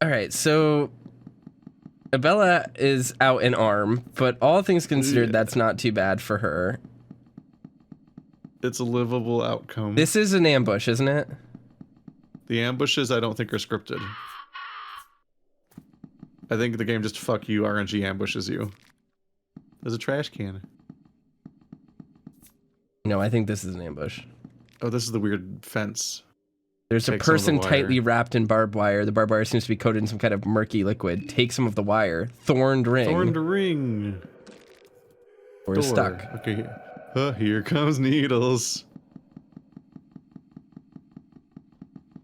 All right, so Abella is out an arm, but all things considered, that's not too bad for her. It's a livable outcome. This is an ambush, isn't it? The ambushes, I don't think, are scripted. I think the game just fuck you RNG ambushes you. There's a trash can. No, I think this is an ambush. Oh, this is the weird fence. There's a person tightly wrapped in barbed wire. The barbed wire seems to be coated in some kind of murky liquid. Take some of the wire. Thorned ring. Thorned ring. We're stuck. Okay. Here comes needles.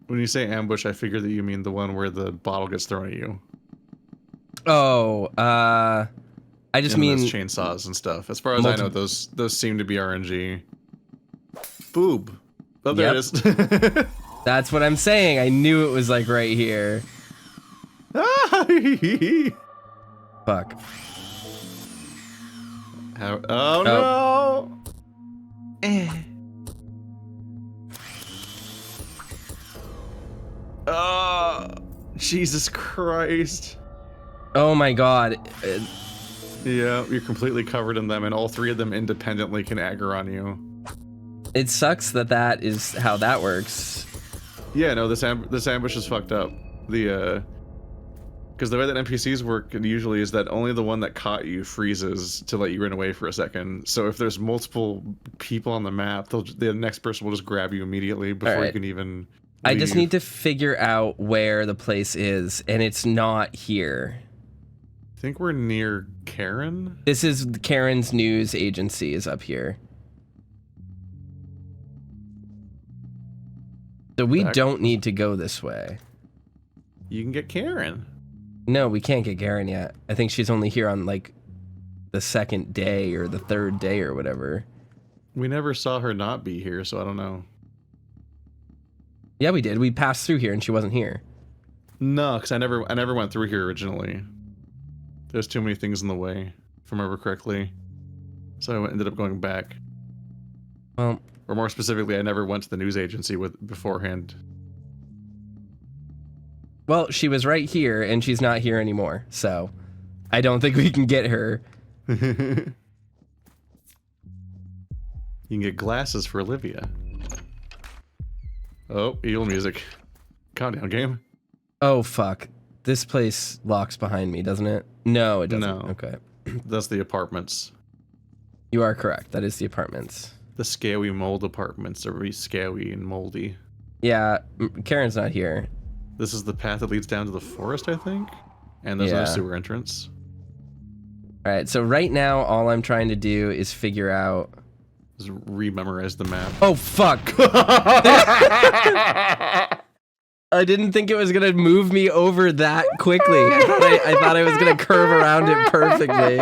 When you say ambush, I figure that you mean the one where the bottle gets thrown at you. Oh, I just mean those chainsaws and stuff. As far as I know, those seem to be RNG. Boob. Oh, there it is. That's what I'm saying. I knew it was like right here. Fuck. Oh no! Oh, Jesus Christ. Oh my god. Yeah, you're completely covered in them, and all three of them independently can aggro on you. It sucks that that is how that works. Yeah, no, this ambush is fucked up. Because the way that NPCs work usually is that only the one that caught you freezes to let you run away for a second. So if there's multiple people on the map, the next person will just grab you immediately before you can even leave. I just need to figure out where the place is, and it's not here. I think we're near Karen. This is Karen's news agency is up here. So we don't need to go this way. You can get Karen. No, we can't get Karen yet. I think she's only here on like the second day or the third day or whatever. We never saw her not be here, so I don't know. Yeah, we did. We passed through here and she wasn't here. No, because I never went through here originally. There's too many things in the way, if I remember correctly. So I ended up going back. Well, or more specifically, I never went to the news agency beforehand. Well, she was right here and she's not here anymore. So I don't think we can get her. You can get glasses for Olivia. Oh, evil music. Countdown game. Oh, fuck. This place locks behind me, doesn't it? No, it doesn't. No. Okay. That's the apartments. You are correct. That is the apartments. The scaly mold apartments are really scaly and moldy. Yeah, Karen's not here. This is the path that leads down to the forest, I think? And there's no sewer entrance. Alright, so right now, all I'm trying to do is figure out... Just re-memorize the map. Oh, fuck! I didn't think it was gonna move me over that quickly. I thought I was gonna curve around it perfectly.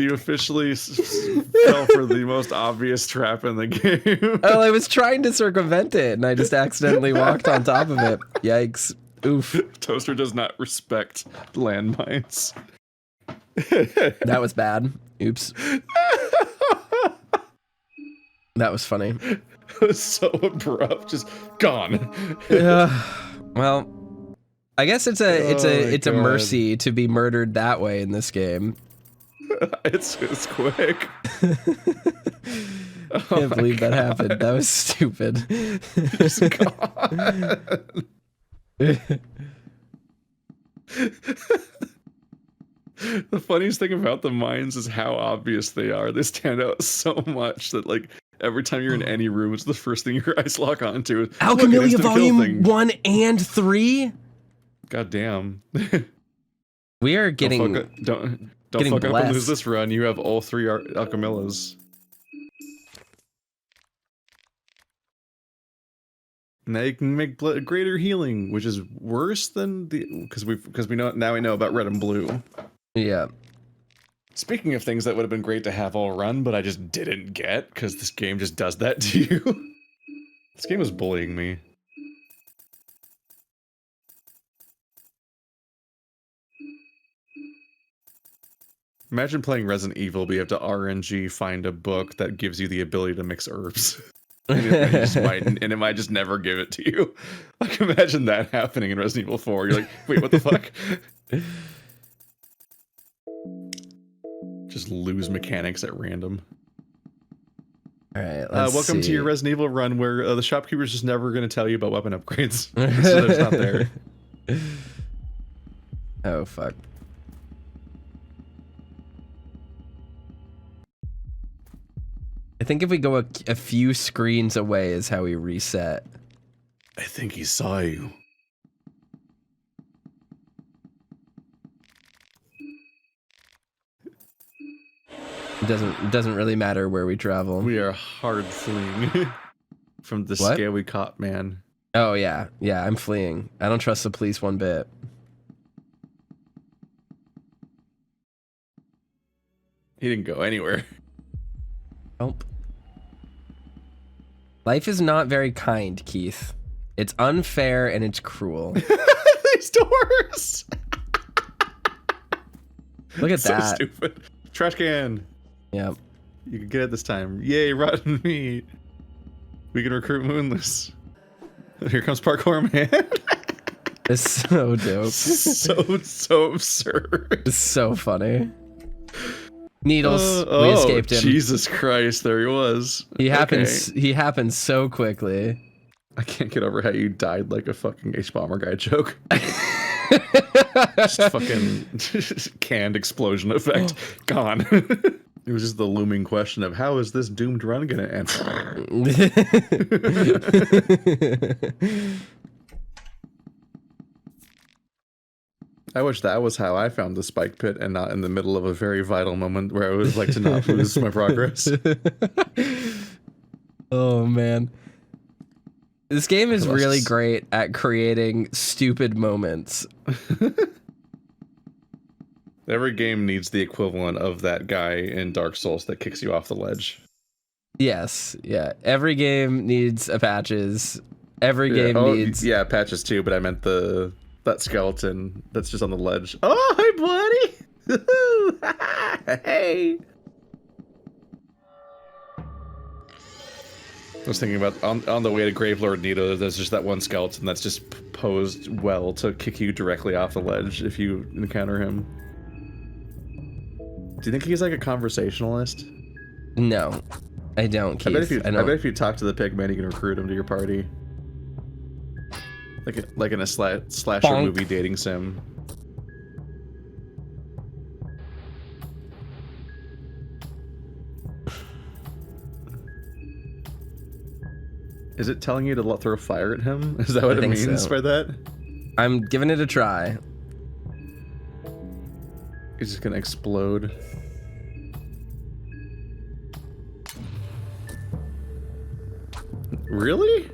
You officially fell for the most obvious trap in the game. Oh, I was trying to circumvent it, and I just accidentally walked on top of it. Yikes. Oof. Toaster does not respect landmines. That was bad. Oops. That was funny. It was so abrupt, just gone. Well, I guess it's a mercy to be murdered that way in this game. It's quick. I can't believe that happened. That was stupid. Just gone. The funniest thing about the mines is how obvious they are. They stand out so much that, like, every time you're in any room, it's the first thing your eyes lock onto. Alchemilia Volume 1 and 3? God damn. We are getting... Don't getting fuck up blessed. and lose this run. You have all three Alchemillas. Now you can make greater healing, which is worse than the because we know about red and blue. Yeah. Speaking of things that would have been great to have all run, but I just didn't get because this game just does that to you. This game is bullying me. Imagine playing Resident Evil, but you have to RNG find a book that gives you the ability to mix herbs. And it might just never give it to you. Like, imagine that happening in Resident Evil 4. You're like, wait, what the fuck? Just lose mechanics at random. All right, let's welcome see. to your Resident Evil run where the shopkeeper's just never going to tell you about weapon upgrades. So it's not there. Oh, fuck. I think if we go a few screens away is how we reset. I think he saw you. It doesn't really matter where we travel. We are hard fleeing from the scaly cop man. Oh yeah, yeah, I'm fleeing. I don't trust the police one bit. He didn't go anywhere. Nope. Life is not very kind, Keith. It's unfair and it's cruel. These doors. Look at So that. stupid. Trash can. Yep. You can get it this time. Yay, rotten meat. We can recruit Moonless. Here comes Parkour Man. It's so dope. so absurd. It's so funny. Needles. We oh, escaped him. Jesus Christ, there he was. He happens so quickly. I can't get over how you died like a fucking H-bomber guy joke. Just fucking canned explosion effect. Gone. It was just the looming question of how is this doomed run gonna end? I wish that was how I found the spike pit and not in the middle of a very vital moment where I would like to not lose my progress. Oh man. This game is really great at creating stupid moments. Every game needs the equivalent of that guy in Dark Souls that kicks you off the ledge. Yes, yeah. Every game needs a patches. Every game needs... Yeah, patches too, but I meant that skeleton that's just on the ledge. Oh, hi, buddy! Hey! I was thinking about on the way to Gravelord Nito, there's just that one skeleton that's just posed well to kick you directly off the ledge if you encounter him. Do you think he's like a conversationalist? No, I don't, Keith. I bet if you talk to the pigman, you can recruit him to your party. Like in a slasher Bonk. movie dating sim. Is it telling you to throw fire at him? Is that what it means by that? I'm giving it a try. He's just gonna explode. Really?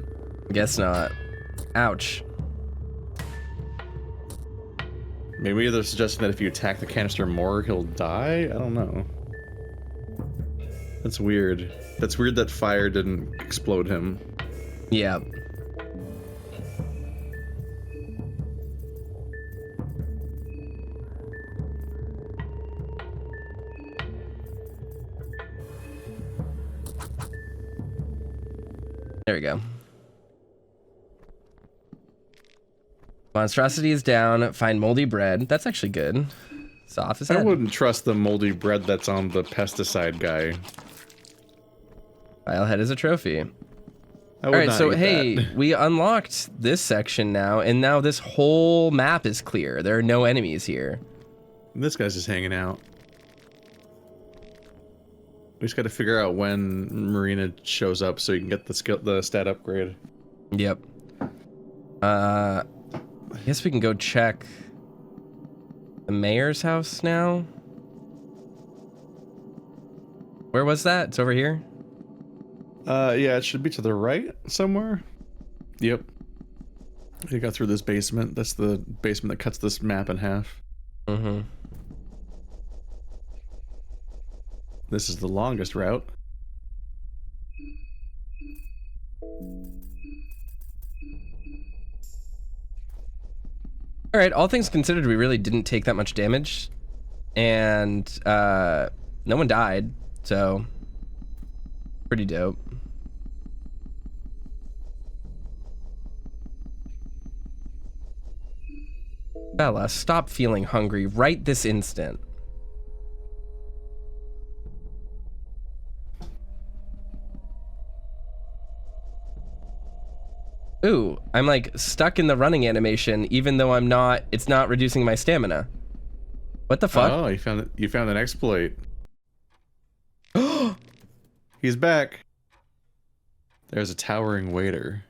Guess not. Ouch. Maybe they're suggesting that if you attack the canister more, he'll die? I don't know. That's weird. That's weird that fire didn't explode him. Yeah. There we go. Monstrosity is down. Find moldy bread. That's actually good. Soft as head. I wouldn't trust the moldy bread that's on the pesticide guy. Filehead is a trophy. All right, so hey, we unlocked this section now, and now this whole map is clear. There are no enemies here. This guy's just hanging out. We just got to figure out when Marina shows up so you can get the stat upgrade. Yep. I guess we can go check the mayor's house now. Where was that? It's over here. Yeah, it should be to the right somewhere. Yep. You got through this basement. That's the basement that cuts this map in half. Mm-hmm. This is the longest route. All right, all things considered, we really didn't take that much damage. And no one died, so pretty dope. Bella, stop feeling hungry right this instant. Ooh, I'm like stuck in the running animation, even though I'm not, it's not reducing my stamina. What the fuck? Oh, you found an exploit. He's back. There's a towering waiter.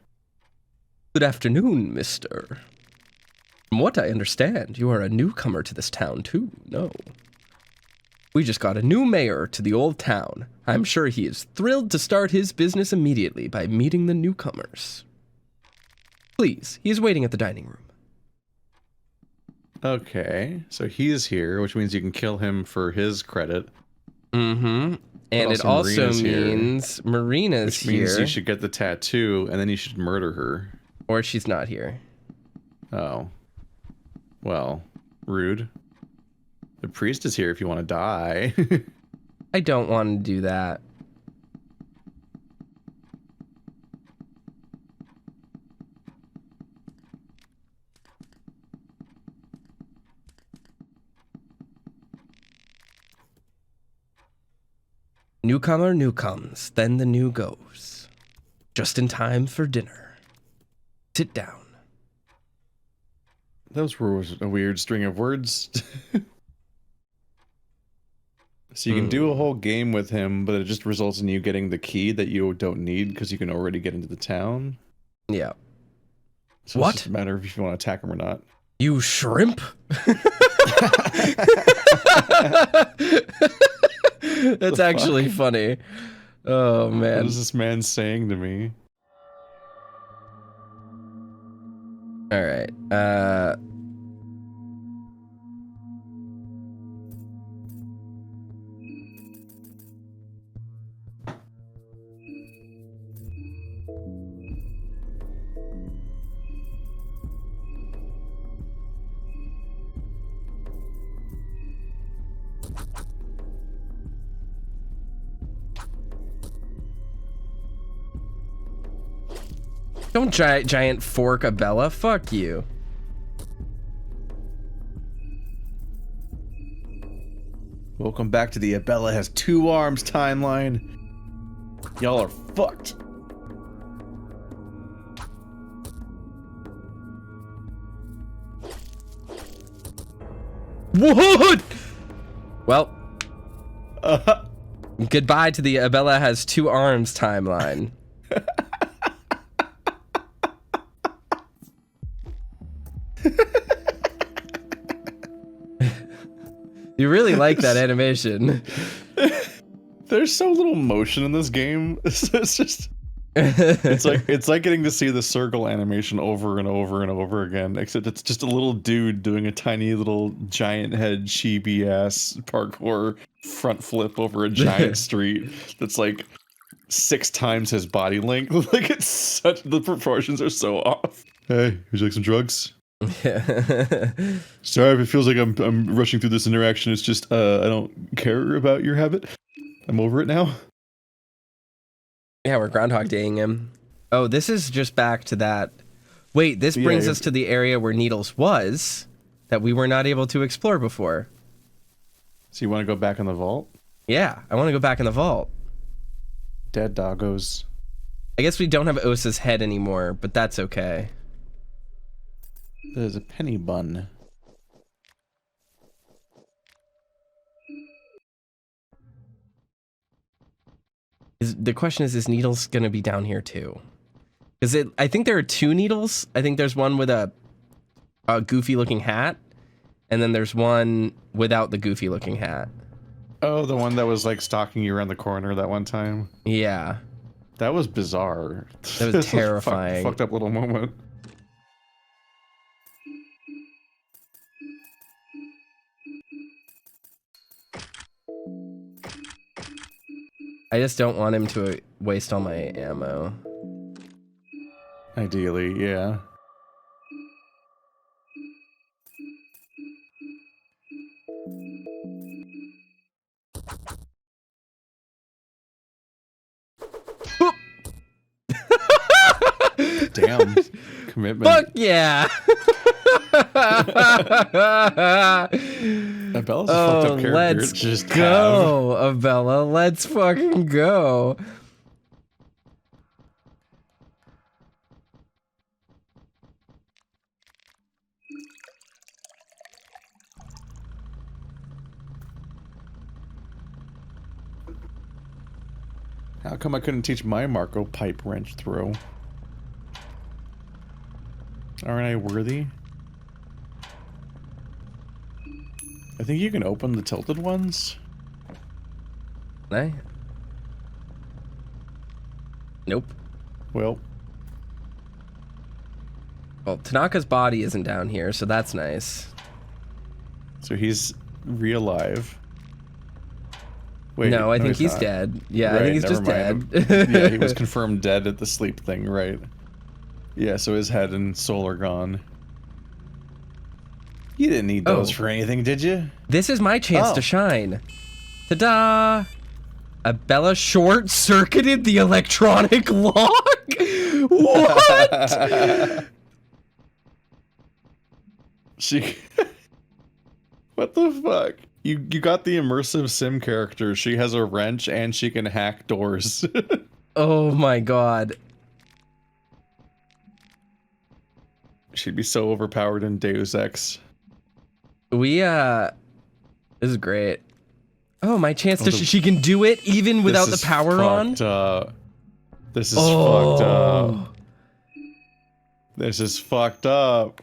Good afternoon, mister. From what I understand, you are a newcomer to this town too, no? We just got a new mayor to the old town. I'm sure he is thrilled to start his business immediately by meeting the newcomers. Please, he is waiting at the dining room. Okay, so he's here, which means you can kill him for his credit. Mm-hmm. And it also means Marina's here. Which means you should get the tattoo, and then you should murder her. Or she's not here. Oh. Well, rude. The priest is here if you want to die. I don't want to do that. Newcomer, new comes, then the new goes. Just in time for dinner. Sit down. Those were a weird string of words. So you can do a whole game with him, but it just results in you getting the key that you don't need because you can already get into the town. Yeah. So What? It's just a matter of if you want to attack him or not. You shrimp? That's actually funny. Oh, man. What is this man saying to me? All right. Don't giant fork a Bella. Fuck you. Welcome back to the Bella has 2 arms timeline. Y'all are fucked. What? Well. Goodbye to the Bella has 2 arms timeline. You really like that animation. There's so little motion in this game. It's just it's like getting to see the circle animation over and over and over again, except it's just a little dude doing a tiny little giant head chibi ass parkour front flip over a giant street that's like 6 times his body length. Like it's such, the proportions are so off. Hey, would you like some drugs? Sorry if it feels like I'm rushing through this interaction. It's just I don't care about your habit. I'm over it now. Yeah, we're Groundhog Daying him. Oh, this is just back to that. Wait, this brings us to the area where Needles was that we were not able to explore before. So you want to go back in the vault? Yeah, I want to go back in the vault. Dead doggos. I guess we don't have Osa's head anymore, but that's okay. There's a penny bun. The question is Needles gonna be down here too? Because I think there are 2 Needles. I think there's one with a goofy looking hat, and then there's one without the goofy looking hat. Oh, the one that was like stalking you around the corner that one time? Yeah. That was bizarre. That was terrifying. Fucked up little moment. I just don't want him to waste all my ammo. Ideally, yeah. Damn. Commitment. Fuck yeah. Bella's a fucked up character. Let's Just go, Abella. Let's fucking go. How come I couldn't teach my Marco pipe wrench throw? Aren't I worthy? I think you can open the tilted ones. Hey. Nope. Well, Tanaka's body isn't down here, so that's nice. so he's real-alive. Wait, no, I think he's he's not. dead. Yeah, Right, I think he's never just mind. dead. Yeah, he was confirmed dead at the sleep thing, right? Yeah, so his head and soul are gone. You didn't need those for anything, did you? This is my chance to shine. Ta-da! Abella short-circuited the electronic lock? What? She... What the fuck? You got the immersive sim character. She has a wrench and she can hack doors. Oh my god. She'd be so overpowered in Deus Ex. This is great. Oh, my chance to she can do it even without the power on? This is fucked up. This is fucked up.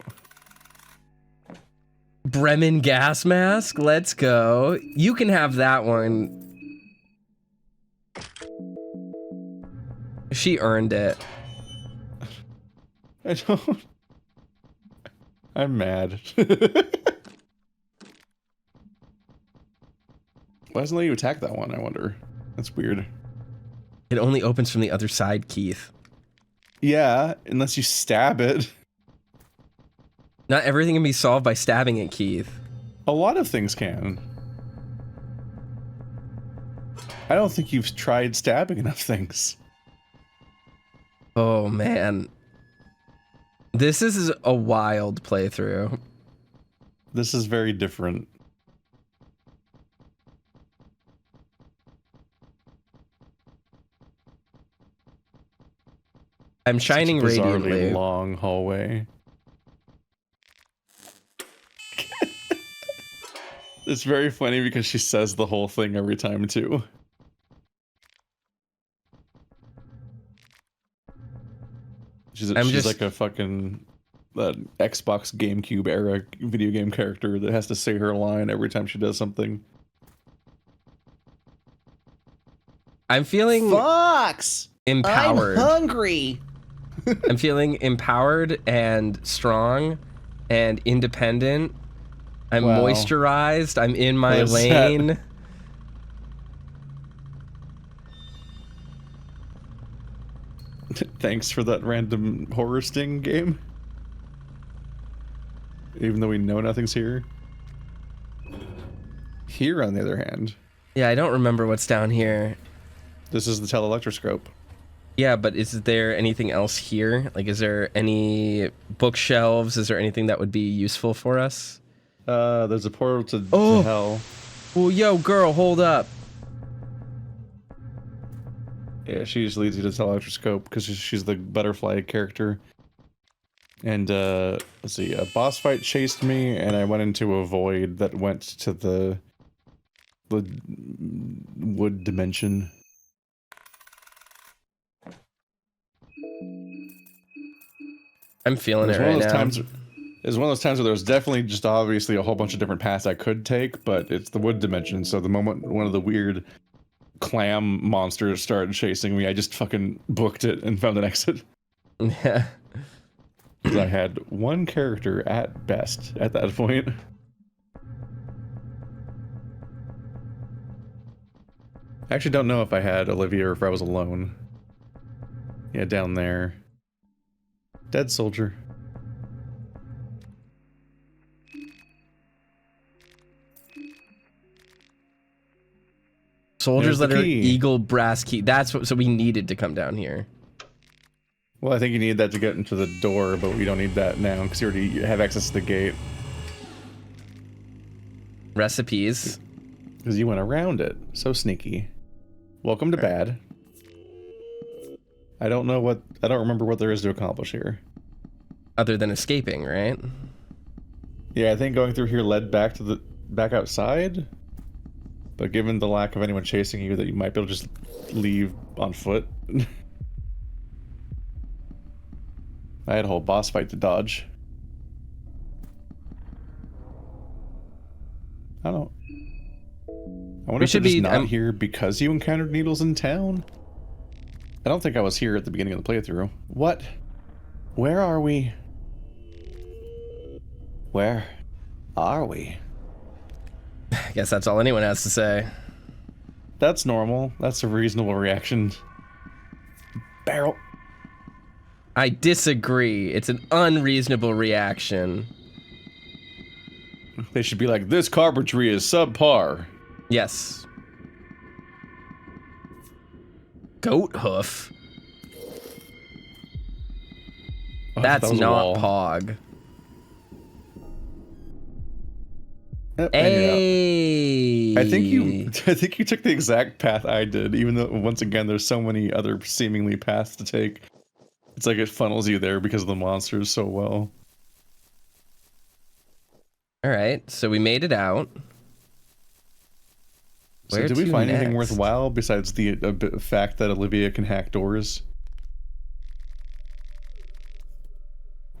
Bremen gas mask, let's go. You can have that one. She earned it. I don't... I'm mad. Why doesn't it let you attack that one, I wonder? That's weird. It only opens from the other side, Keith. Yeah, unless you stab it. Not everything can be solved by stabbing it, Keith. A lot of things can. I don't think you've tried stabbing enough things. Oh, man. This is a wild playthrough. This is very different. I'm shining Such a bizarrely radiantly. long hallway. It's very funny because she says the whole thing every time too. She's like a fucking Xbox GameCube era video game character that has to say her line every time she does something. I'm feeling Fox! empowered. I'm hungry! I'm feeling empowered and strong and independent. I'm Wow. moisturized. I'm in my What is lane. that? Thanks for that random horror sting game. Even though we know nothing's here. Here, on the other hand, Yeah, I don't remember what's down here. this is the telelectroscope. Yeah, but is there anything else here? Like, is there any bookshelves? Is there anything that would be useful for us? There's a portal to hell. Oh, yo, girl, hold up. Yeah, she just leads you to the telelectroscope because she's the butterfly character. And, let's see, a boss fight chased me, and I went into a void that went to the wood dimension. I'm feeling it right now. It's one of those times where there's definitely just obviously a whole bunch of different paths I could take, but it's the wood dimension, so the moment one of the weird clam monsters started chasing me, I just fucking booked it and found an exit. Yeah. Because I had one character at best at that point. I actually don't know if I had Olivia or if I was alone. Yeah, down there. Dead soldier. Soldiers There's that the are key. eagle brass key. That's what. So we needed to come down here. Well, I think you need that to get into the door, but we don't need that now because you already have access to the gate. Recipes. Because you went around it. So sneaky. Welcome to bad. I don't remember what there is to accomplish here. Other than escaping, right? Yeah, I think going through here led back outside. But given the lack of anyone chasing you, that you might be able to just leave on foot. I had a whole boss fight to dodge. I wonder if you're just not here because you encountered needles in town? I don't think I was here at the beginning of the playthrough. What? Where are we? Where are we? I guess that's all anyone has to say. That's normal. That's a reasonable reaction. Barrel. I disagree. It's an unreasonable reaction. They should be like, this carpentry is subpar. Yes. Goat hoof? Oh, that's not Pog. Yep, hey. I think you took the exact path I did, even though once again there's so many other seemingly paths to take. It's like it funnels you there because of the monsters so well. Alright, so we made it out. So did we find anything worthwhile besides the fact that Olivia can hack doors?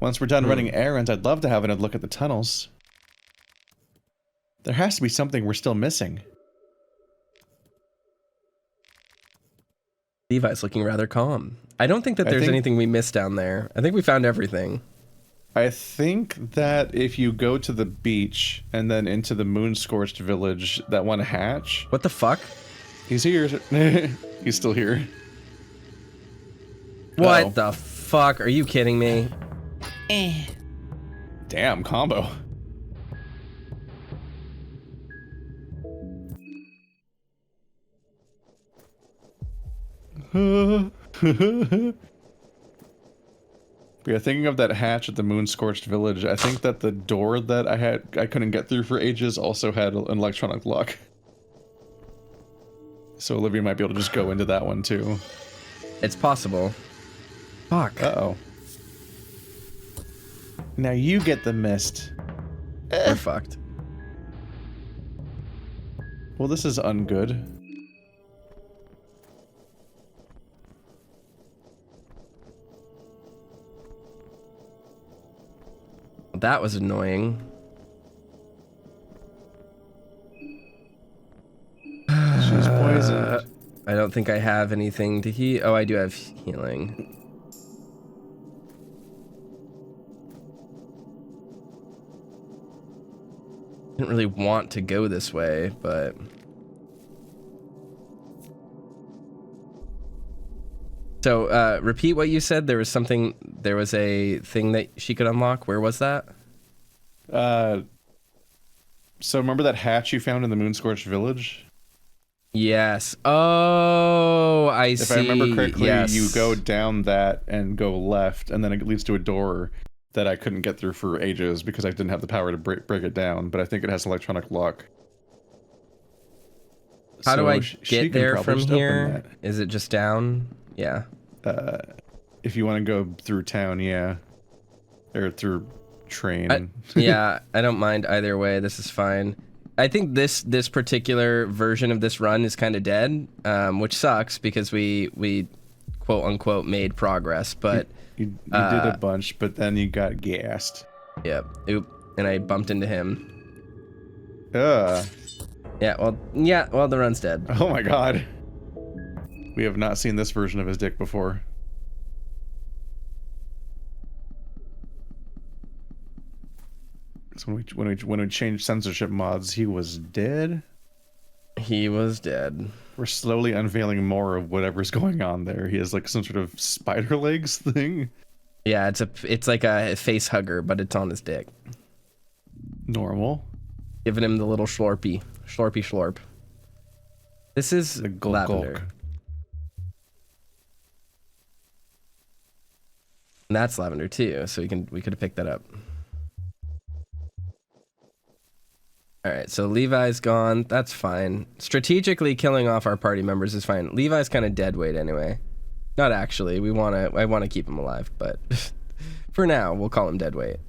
Once we're done running errands, I'd love to have another look at the tunnels. There has to be something we're still missing. Levi's looking rather calm. I don't think that there's anything we missed down there. I think we found everything. I think that if you go to the beach and then into the moon-scorched village, that one hatch... What the fuck? He's here. He's still here. What the fuck? Are you kidding me? Damn, combo. Yeah, thinking of that hatch at the moon-scorched village, I think that the door that I couldn't get through for ages also had an electronic lock. So Olivia might be able to just go into that one too. It's possible. Fuck. Uh-oh. Now you get the mist. We're fucked. Well, this is ungood. That was annoying. She's poisoned. I don't think I have anything to heal. Oh, I do have healing. Didn't really want to go this way, but... So, repeat what you said. There was a thing that she could unlock. Where was that? So remember that hatch you found in the moon-scorched village? Yes. Oh, I see. If I remember correctly, yes. you go down that and go left, and then it leads to a door that I couldn't get through for ages because I didn't have the power to break it down, but I think it has an electronic lock. How do I get there from here? Is it just down? Yeah. If you want to go through town, yeah. Or through train. Yeah, I don't mind either way. This is fine. I think this particular version of this run is kind of dead, which sucks because we quote unquote made progress, but you did a bunch, but then you got gassed. Yep. Oop. And I bumped into him. Yeah, well, the run's dead. Oh my god. We have not seen this version of his dick before. So when we changed censorship mods, he was dead? He was dead. We're slowly unveiling more of whatever's going on there. He has like some sort of spider legs thing. Yeah, it's like a face hugger, but it's on his dick. Normal. Giving him the little slorpy slorp. This is the gulk lavender. gulk. And that's lavender too, so we could have picked that up. All right, so Levi's gone. That's fine. Strategically killing off our party members is fine. Levi's kind of dead weight anyway. Not actually. I want to keep him alive, but for now, we'll call him dead weight.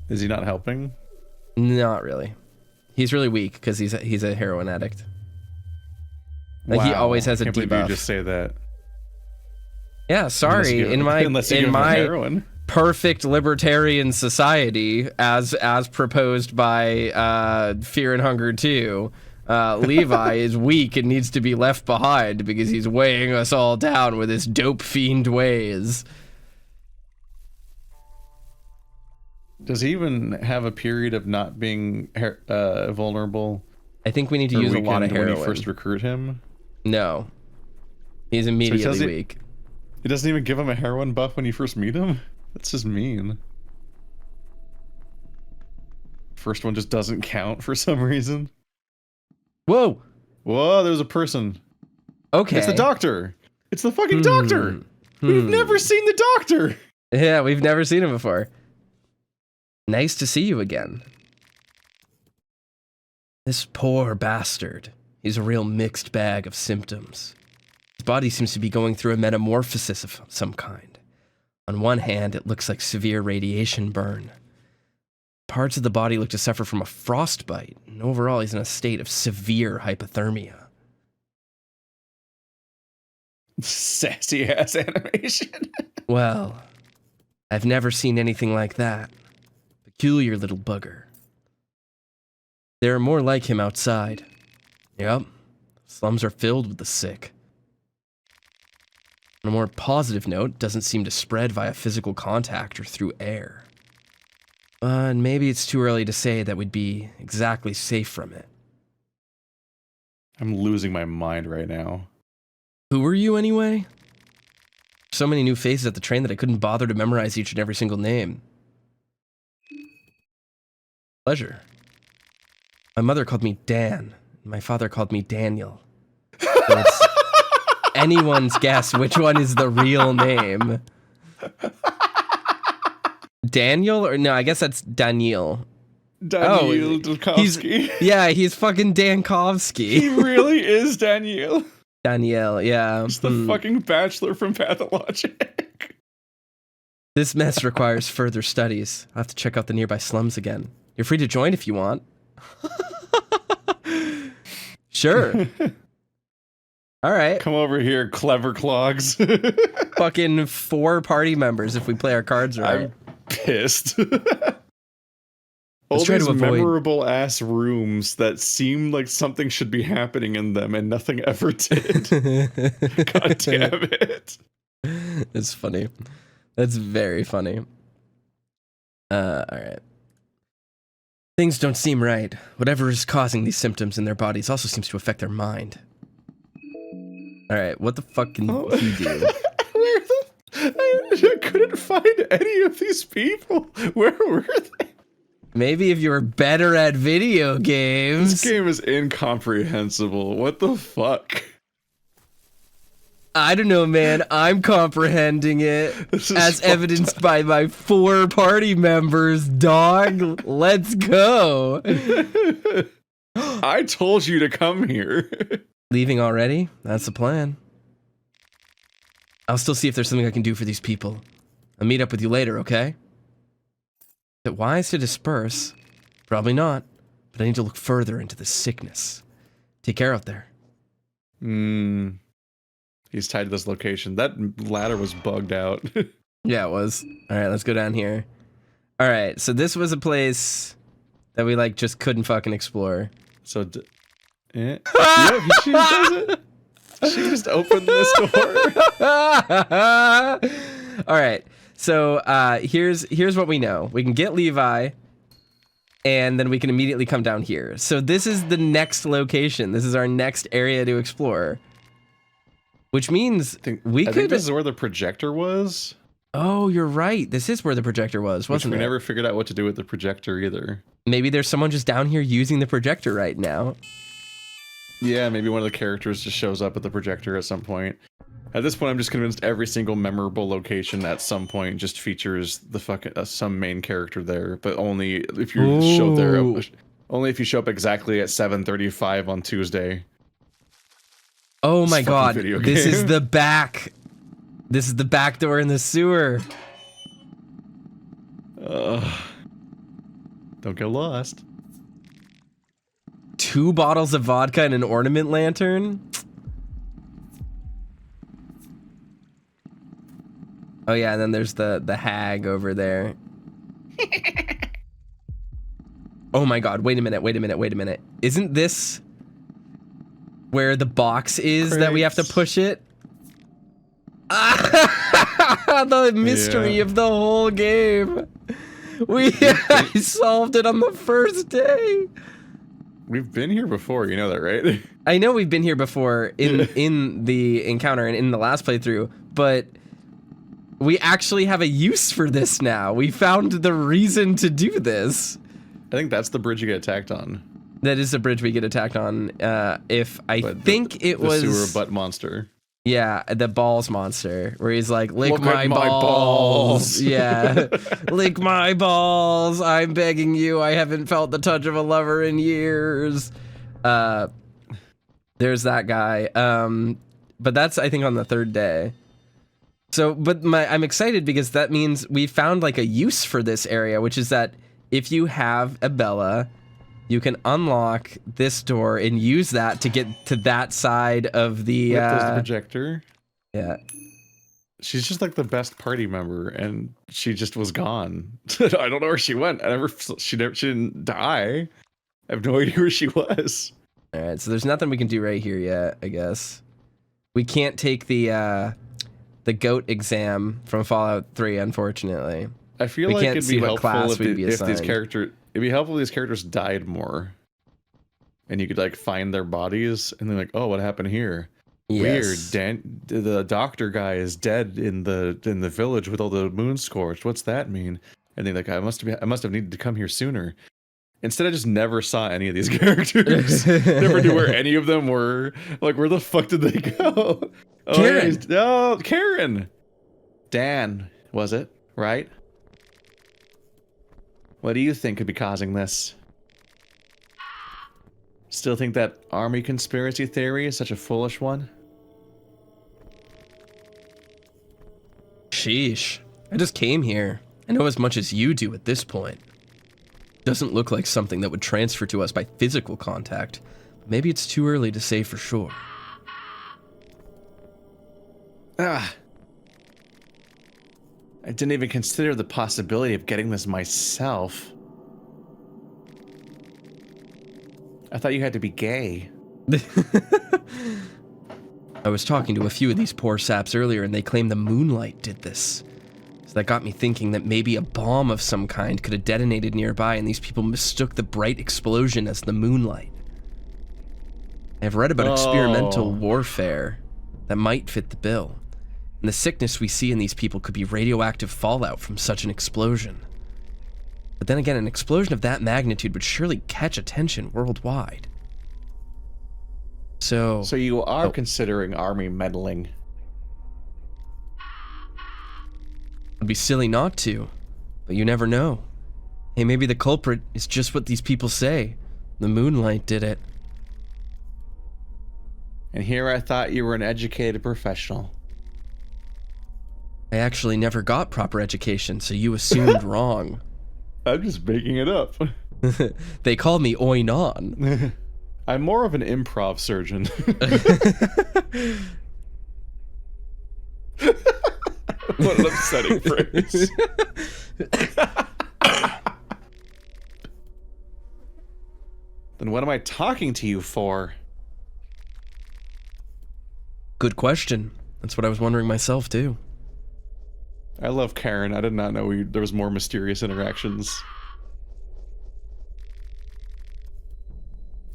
Is he not helping? Not really. He's really weak because he's a heroin addict. Like Wow. he always has a Can't believe debuff. you just say that. Yeah, sorry. In my perfect libertarian society, as proposed by Fear and Hunger 2, Levi is weak and needs to be left behind because he's weighing us all down with his dope fiend ways. Does he even have a period of not being vulnerable? I think we need to use a lot of heroin. When you first recruit him? No. He's immediately weak. It doesn't even give him a heroin buff when you first meet him? That's just mean. First one just doesn't count for some reason. Whoa! Whoa, there's a person. Okay. It's the doctor! It's the fucking doctor! We've never seen the doctor! Yeah, we've never seen him before. Nice to see you again. This poor bastard. He's a real mixed bag of symptoms. His body seems to be going through a metamorphosis of some kind. On one hand, it looks like severe radiation burn. Parts of the body look to suffer from a frostbite, and overall he's in a state of severe hypothermia. Sassy ass animation. Well, I've never seen anything like that. Peculiar little bugger. There are more like him outside. Yep, slums are filled with the sick. On a more positive note, it doesn't seem to spread via physical contact or through air. But maybe it's too early to say that we'd be exactly safe from it. I'm losing my mind right now. Who are you anyway? So many new faces at the train that I couldn't bother to memorize each and every single name. Pleasure. My mother called me Dan. My father called me Daniil. So it's anyone's guess which one is the real name. Daniil or no, I guess that's Daniil. Daniil Dankovsky. He's fucking Dankovsky. He really is Daniil. Daniil, yeah. He's the fucking bachelor from Pathologic. This mess requires further studies. I'll have to check out the nearby slums again. You're free to join if you want. Sure. All right. Come over here, clever clogs. Fucking 4 party members if we play our cards right. I'm pissed. All these memorable ass rooms that seem like something should be happening in them and nothing ever did. God damn it. It's funny. That's very funny. All right. Things don't seem right. Whatever is causing these symptoms in their bodies also seems to affect their mind. Alright, what the fuck can he do? I couldn't find any of these people. Where were they? Maybe if you were better at video games. This game is incomprehensible. What the fuck? I don't know, man. I'm comprehending it as evidenced by my 4 party members, dog. Let's go. I told you to come here. Leaving already? That's the plan. I'll still see if there's something I can do for these people. I'll meet up with you later, okay? Is it wise to disperse? Probably not, but I need to look further into this sickness. Take care out there. He's tied to this location. That ladder was bugged out. Yeah, it was. All right, let's go down here. All right, so this was a place that we like just couldn't fucking explore. So, yeah, she does it. She just opened this door. All right, so here's what we know. We can get Levi, and then we can immediately come down here. So this is the next location. This is our next area to explore. Which means I think this is where the projector was. Oh, you're right. This is where the projector was, wasn't it? We never figured out what to do with the projector either. Maybe there's someone just down here using the projector right now. Yeah, maybe one of the characters just shows up at the projector at some point. At this point, I'm just convinced every single memorable location at some point just features the fucking some main character there, but only if you show there. Only if you show up exactly at 7:35 on Tuesday. Oh my god! This is the back. This is the back door in the sewer. Don't get lost. 2 bottles of vodka and an ornament lantern. Oh yeah, and then there's the hag over there. Oh my god, wait a minute. Isn't this where the box is that we have to push it? The mystery of the whole game. I solved it on the first day. We've been here before, you know that, right? I know we've been here before in the encounter and in the last playthrough, but we actually have a use for this now. We found the reason to do this. I think that's the bridge you get attacked on. That is the bridge we get attacked on. It the was sewer butt monster. Yeah, the balls monster, where he's like, lick my balls. Yeah, lick my balls. I'm begging you. I haven't felt the touch of a lover in years. There's that guy. But that's, I think, on the 3rd day. So, but I'm excited because that means we found like a use for this area, which is that if you have a Bella, you can unlock this door and use that to get to that side of the there's the projector. Yeah. She's just like the best party member, and she just was gone. I don't know where she went. She didn't die. I have no idea where she was. All right, so there's nothing we can do right here yet, I guess. We can't take the goat exam from Fallout 3, unfortunately. I feel like it'd be helpful if these characters died more, and you could like find their bodies, and then like, oh, what happened here? Yes. Weird. The doctor guy is dead in the village with all the moon scorched. What's that mean? And then like, I must have needed to come here sooner. Instead, I just never saw any of these characters. Never knew where any of them were. Like, where the fuck did they go? Karen. Oh, Karen. Dan, was it? Right? What do you think could be causing this? Still think that army conspiracy theory is such a foolish one? Sheesh. I just came here. I know as much as you do at this point. Doesn't look like something that would transfer to us by physical contact. Maybe it's too early to say for sure. I didn't even consider the possibility of getting this myself. I thought you had to be gay. I was talking to a few of these poor saps earlier, and they claim the moonlight did this. So that got me thinking that maybe a bomb of some kind could have detonated nearby, and these people mistook the bright explosion as the moonlight. I've read about experimental warfare that might fit the bill. And the sickness we see in these people could be radioactive fallout from such an explosion. But then again, an explosion of that magnitude would surely catch attention worldwide. So you are considering army meddling? It'd be silly not to, but you never know. Hey, maybe the culprit is just what these people say. The moonlight did it. And here I thought you were an educated professional. I actually never got proper education, so you assumed wrong. I'm just making it up. They called me Oinon. I'm more of an improv surgeon. What an upsetting phrase. Then what am I talking to you for? Good question. That's what I was wondering myself, too. I love Karen. I did not know there was more mysterious interactions.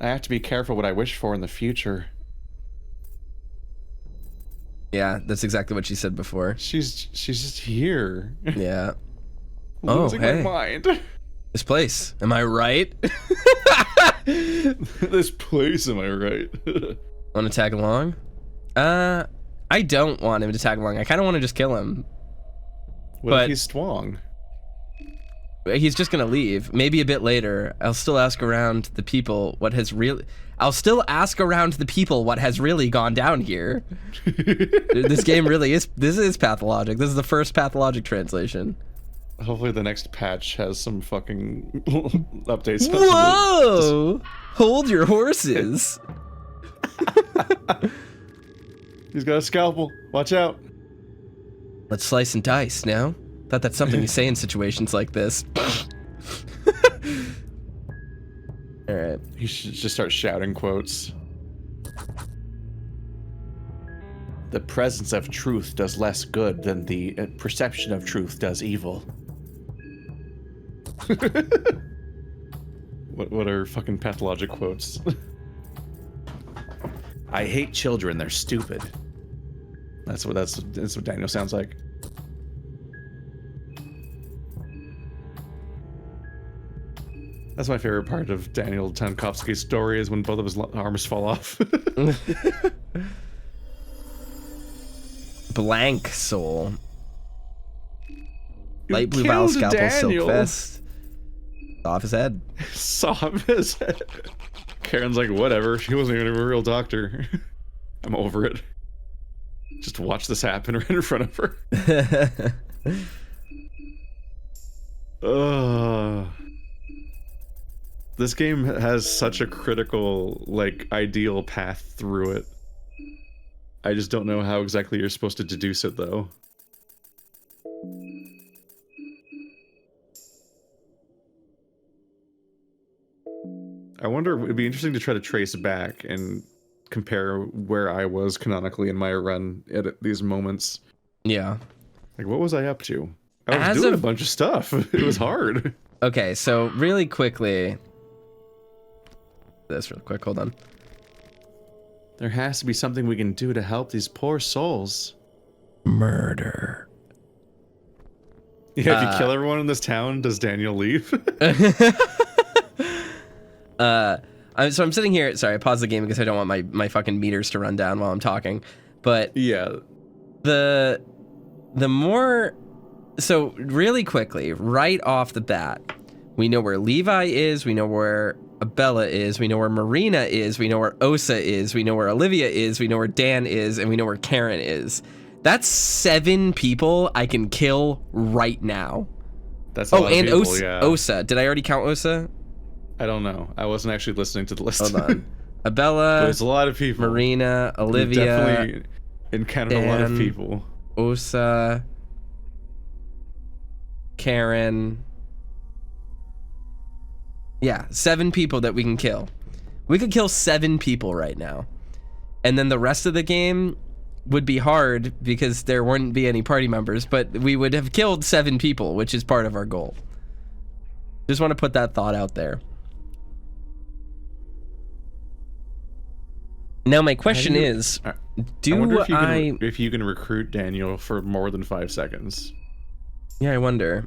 I have to be careful what I wish for in the future. Yeah, that's exactly what she said before. She's just here. Yeah. Losing my mind. This place. Am I right? This place, am I right? Want to tag along? I don't want him to tag along. I kind of want to just kill him. What if he's Twong? He's just gonna leave. Maybe a bit later. I'll still ask around the people what has really gone down here. This game really is. This is pathologic. This is the first pathologic translation. Hopefully the next patch has some fucking updates. Whoa! Hold your horses. He's got a scalpel. Watch out. Let's slice and dice now. Thought that's something you say in situations like this. Alright. He should just start shouting quotes. The presence of truth does less good than the perception of truth does evil. What are fucking pathologic quotes? I hate children, they're stupid. That's what Daniil sounds like. That's my favorite part of Daniil Dankovsky's story is when both of his arms fall off. Blank soul. You Light blue Val killed scalpel Daniil. silk vest. Off his head. Saw his head. Karen's like, whatever. She wasn't even a real doctor. I'm over it. Just watch this happen right in front of her. This game has such a critical, like, ideal path through it. I just don't know how exactly you're supposed to deduce it, though. I wonder, it'd be interesting to try to trace back and compare where I was canonically in my run at these moments. Yeah. Like, what was I up to? I was doing a bunch of stuff. It was hard. Okay, so really quickly... This real quick, hold on. There has to be something we can do to help these poor souls. Murder. Yeah, if you kill everyone in this town, does Daniil leave? So I'm sitting here. Sorry, I paused the game because I don't want my fucking meters to run down while I'm talking. But yeah, the more. So really quickly, right off the bat, we know where Levi is. We know where Abella is. We know where Marina is. We know where Osa is. We know where Olivia is. We know where Dan is, and we know where Karen is. That's 7 people I can kill right now. That's a lot of people, Osa. yeah. Osa. Did I already count Osa? I don't know. I wasn't actually listening to the list. Hold on. Abella. There's a lot of people. Marina. Olivia. You've definitely encountered a lot of people. Osa. Karen. Yeah, 7 people that we can kill. We could kill 7 people right now. And then the rest of the game would be hard because there wouldn't be any party members, but we would have killed 7 people, which is part of our goal. Just want to put that thought out there. Now my question is, I wonder if you can recruit Daniil for more than 5 seconds. Yeah, I wonder.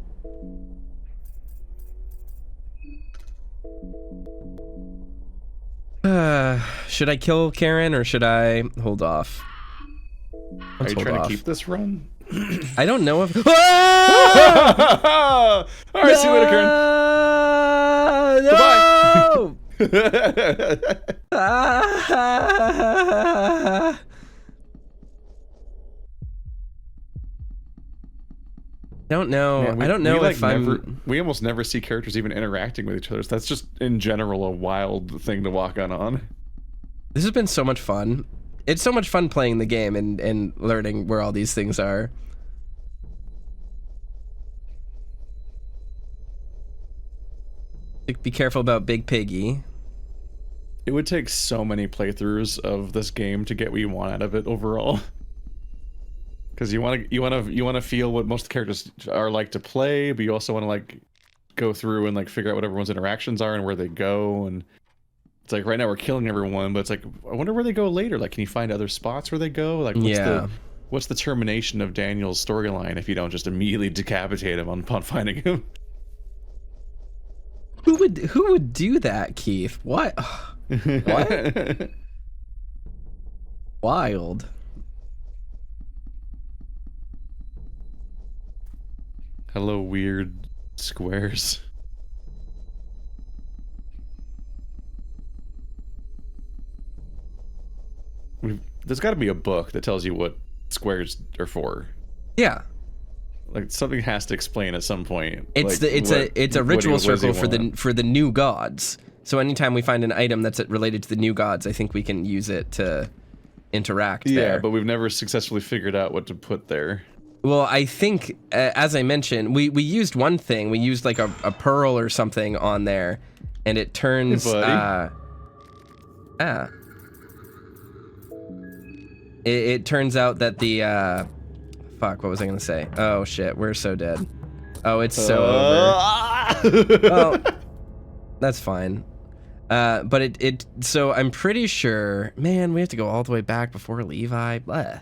Should I kill Karen or should I hold off? Are you trying to keep this run? I don't know if. All right, see you later, Karen. No! Bye. Don't know. Man, I don't know if we almost never see characters even interacting with each other. So that's just in general a wild thing to walk on. This has been so much fun. It's so much fun playing the game and learning where all these things are. Be careful about Big Piggy. It would take so many playthroughs of this game to get what you want out of it overall. Because you want to feel what most characters are like to play, but you also want to like go through and like figure out what everyone's interactions are and where they go. And it's like right now we're killing everyone, but it's like I wonder where they go later. Like, can you find other spots where they go? Like, what's the termination of Daniil's storyline if you don't just immediately decapitate him upon finding him? Who would do that, Keith? What? What? Wild. Hello, weird squares. There's got to be a book that tells you what squares are for. Yeah. Like something has to explain at some point. It's like, it's a ritual circle want? for the new gods. So anytime we find an item that's related to the new gods, I think we can use it to interact there. Yeah, but we've never successfully figured out what to put there. Well, I think, as I mentioned, we used one thing. We used like a pearl or something on there, and it turns... Hey, It turns out that the... fuck, what was I going to say? Oh, shit, we're so dead. Oh, it's so over. Well, that's fine. But so I'm pretty sure... Man, we have to go all the way back before Levi. Blah.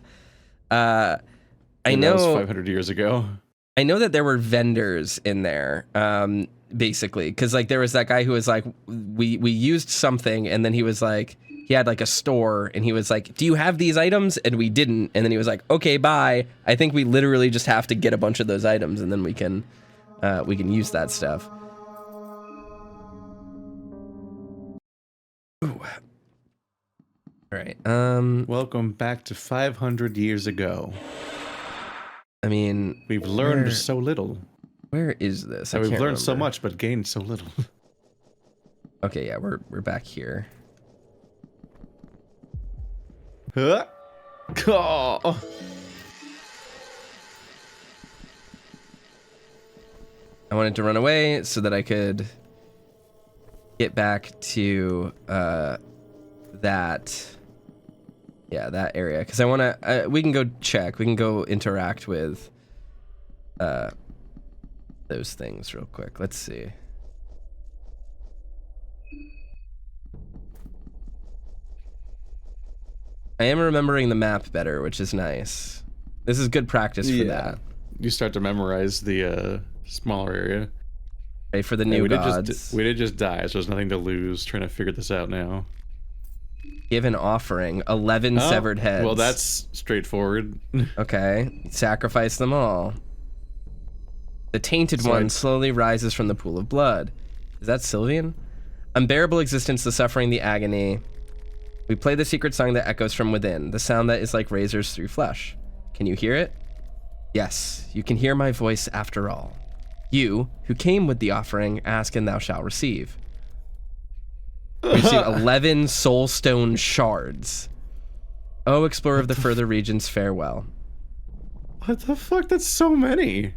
I know... That was 500 years ago. I know that there were vendors in there, basically, because like there was that guy who was like, we used something, and then he was like, he had like a store, and he was like, do you have these items? And we didn't, and then he was like, okay, bye. I think we literally just have to get a bunch of those items, and then we can use that stuff. Ooh. All right. Welcome back to 500 years ago. I mean, we've learned so little. Where is this? We've learned so much, but gained so little. Okay, yeah, we're back here. Huh? Oh. I wanted to run away so that I could get back to that area, because I want to we can go check, we can go interact with those things real quick. Let's see. I am remembering the map better, which is nice. This is good practice for that. You start to memorize the smaller area. Right, for the new gods. We did just die, so there's nothing to lose trying to figure this out now. Give an offering. 11 severed heads. Well, that's straightforward. Okay. Sacrifice them all. The tainted one slowly rises from the pool of blood. Is that Sylvian? Unbearable existence, the suffering, the agony. We play the secret song that echoes from within, the sound that is like razors through flesh. Can you hear it? Yes, you can hear my voice after all. You, who came with the offering, ask and thou shalt receive. Receive 11 soulstone shards. Oh, explorer of the further regions, farewell. What the fuck? That's so many.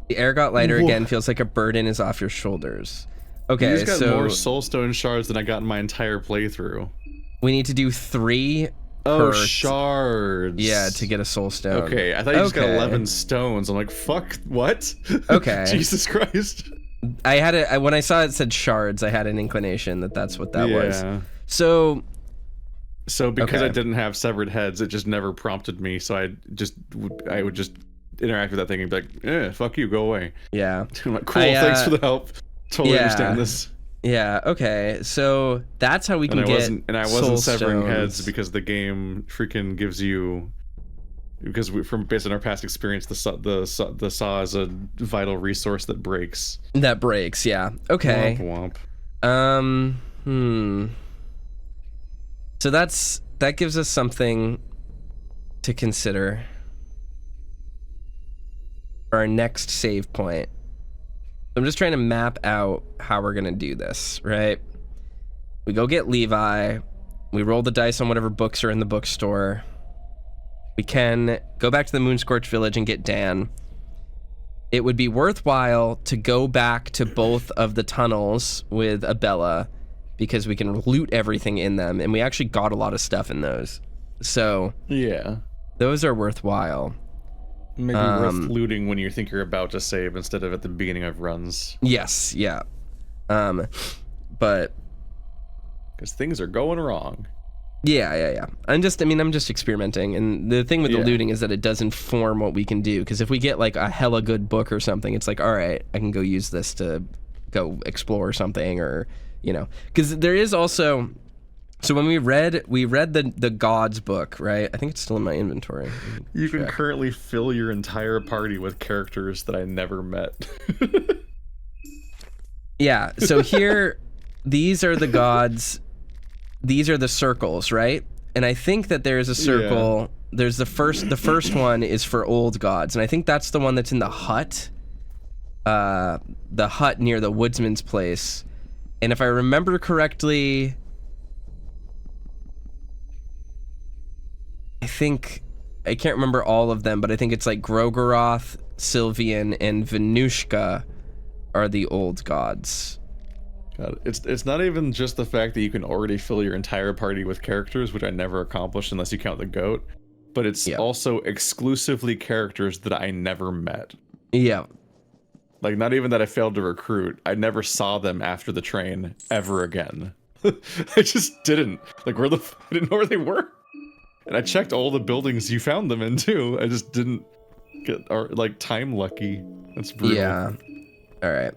The air got lighter again, feels like a burden is off your shoulders. Okay, you just got more soulstone shards than I got in my entire playthrough. We need to do 3 per shards. Yeah, to get a soulstone. Okay, I thought you just got 11 stones. I'm like, fuck, what? Okay. Jesus Christ. I had when I saw it said shards, I had an inclination that that's what that was. So because I didn't have severed heads, it just never prompted me. So I would just interact with that thing and be like, fuck you, go away. Yeah. I'm like, cool, thanks for the help. Totally understand this. Yeah, okay. So that's how we can get and I wasn't severing heads because the game freaking gives you, because based on our past experience, the saw is a vital resource that breaks. That breaks, yeah. Okay. Womp womp. So that gives us something to consider for our next save point. I'm just trying to map out how we're gonna do this, right? We go get Levi, we roll the dice on whatever books are in the bookstore. We can go back to the Moonscorch Village and get Dan. It would be worthwhile to go back to both of the tunnels with Abella because we can loot everything in them, and we actually got a lot of stuff in those. So yeah, those are worthwhile. Maybe worth looting when you think you're about to save instead of at the beginning of runs. Yes, yeah. But because things are going wrong. Yeah. I'm just experimenting, and the thing with the looting is that it does inform what we can do, because if we get like a hella good book or something, it's like, all right, I can go use this to go explore something, or, you know, because there is also, So when we read the gods book, right? I think it's still in my inventory. You can currently fill your entire party with characters that I never met. Yeah, so here, these are the gods. These are the circles, right? And I think that there's a circle. Yeah. There's the first one is for old gods, and I think that's the one that's in the hut. The hut near the woodsman's place. And if I remember correctly, I can't remember all of them, but I think it's like Grogoroth, Sylvian, and Venushka are the old gods. God, it's not even just the fact that you can already fill your entire party with characters, which I never accomplished unless you count the goat, but it's also exclusively characters that I never met. Yeah. Like, not even that I failed to recruit. I never saw them after the train ever again. I just didn't. Like, I didn't know where they were. And I checked all the buildings you found them in, too. I just didn't get, like, time lucky. That's brutal. Yeah. All right.